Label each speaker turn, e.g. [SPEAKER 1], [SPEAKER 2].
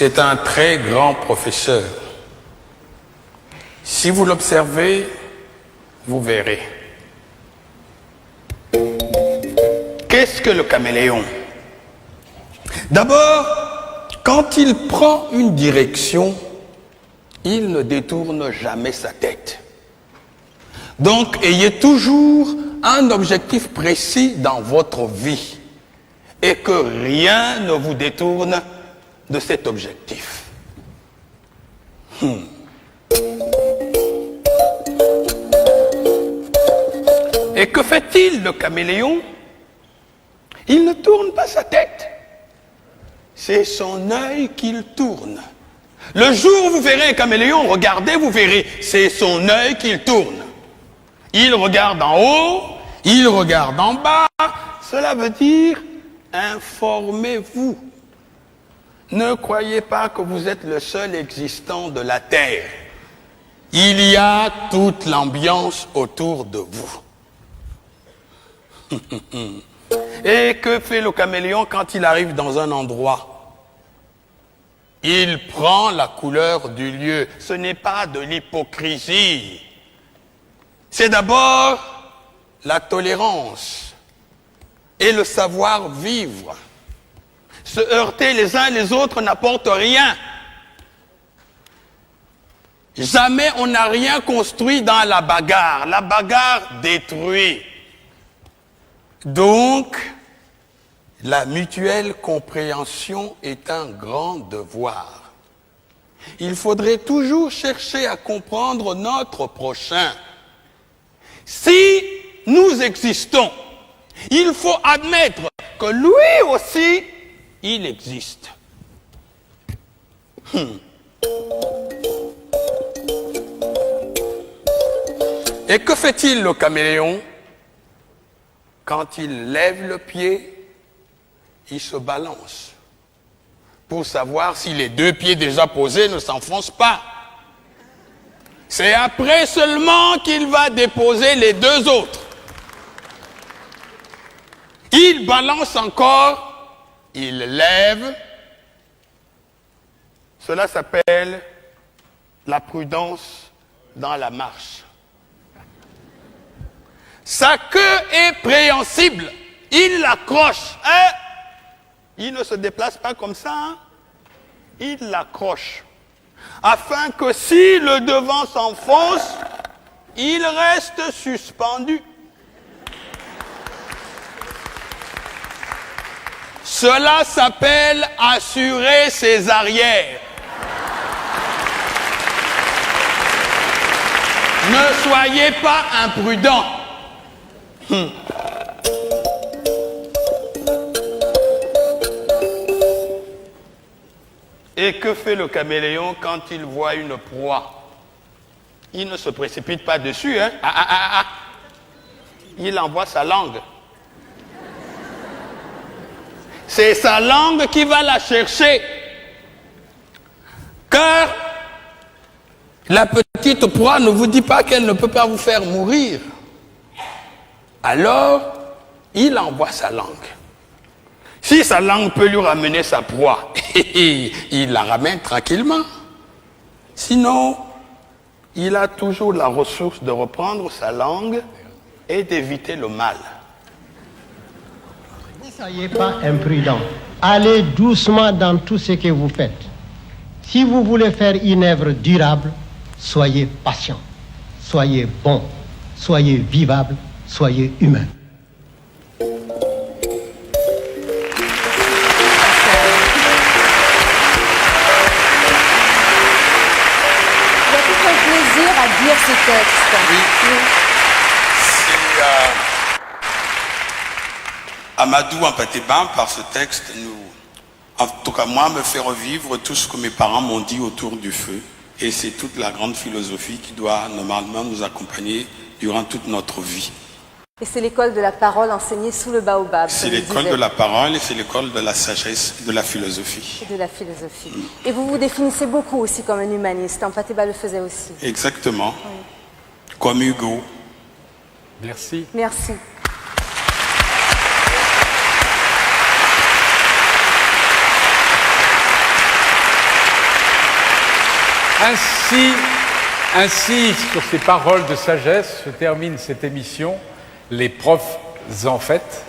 [SPEAKER 1] C'est un très grand professeur. Si vous l'observez, vous verrez. Qu'est-ce que le caméléon? D'abord, quand il prend une direction, il ne détourne jamais sa tête. Donc, ayez toujours un objectif précis dans votre vie et que rien ne vous détourne de cet objectif. Et que fait-il, le caméléon? Il ne tourne pas sa tête. C'est son œil qu'il tourne. Le jour où vous verrez un caméléon, regardez, vous verrez, c'est son œil qu'il tourne. Il regarde en haut, il regarde en bas. Cela veut dire, informez-vous. Ne croyez pas que vous êtes le seul existant de la Terre. Il y a toute l'ambiance autour de vous. Et que fait le caméléon quand il arrive dans un endroit? Il prend la couleur du lieu. Ce n'est pas de l'hypocrisie. C'est d'abord la tolérance et le savoir-vivre. Se heurter les uns les autres n'apporte rien. Jamais on n'a rien construit dans la bagarre. La bagarre détruit. Donc, la mutuelle compréhension est un grand devoir. Il faudrait toujours chercher à comprendre notre prochain. Si nous existons, il faut admettre que lui aussi, il existe. Et que fait-il, le caméléon? Quand il lève le pied, il se balance pour savoir si les deux pieds déjà posés ne s'enfoncent pas. C'est après seulement qu'il va déposer les deux autres. Il balance encore, il lève. Cela s'appelle la prudence dans la marche. Sa queue est préhensible. Il l'accroche. Hein? Il ne se déplace pas comme ça. Hein? Il l'accroche. Afin que si le devant s'enfonce, il reste suspendu. Cela s'appelle assurer ses arrières. Ne soyez pas imprudents. Et que fait le caméléon quand il voit une proie? Il ne se précipite pas dessus, hein? Il envoie sa langue. C'est sa langue qui va la chercher. Car la petite proie ne vous dit pas qu'elle ne peut pas vous faire mourir. Alors, il envoie sa langue. Si sa langue peut lui ramener sa proie, il la ramène tranquillement. Sinon, il a toujours la ressource de reprendre sa langue et d'éviter le mal.
[SPEAKER 2] Ne soyez pas imprudent. Allez doucement dans tout ce que vous faites. Si vous voulez faire une œuvre durable, soyez patient, soyez bon, soyez vivable, soyez humain.
[SPEAKER 3] À dire ce texte.
[SPEAKER 1] Oui. C'est Amadou Ampatéban, par ce texte, en tout cas moi, me fait revivre tout ce que mes parents m'ont dit autour du feu. Et c'est toute la grande philosophie qui doit normalement nous accompagner durant toute notre vie.
[SPEAKER 3] Et c'est l'école de la parole enseignée sous le baobab.
[SPEAKER 1] C'est l'école de la parole et c'est l'école de la sagesse et de la philosophie.
[SPEAKER 3] Et de la philosophie. Et vous vous définissez beaucoup aussi comme un humaniste. Ampatéban le faisait aussi.
[SPEAKER 1] Exactement. Oui. Comme Hugo.
[SPEAKER 4] Merci.
[SPEAKER 3] Merci.
[SPEAKER 4] Ainsi, sur ces paroles de sagesse, se termine cette émission, Les profs en fait.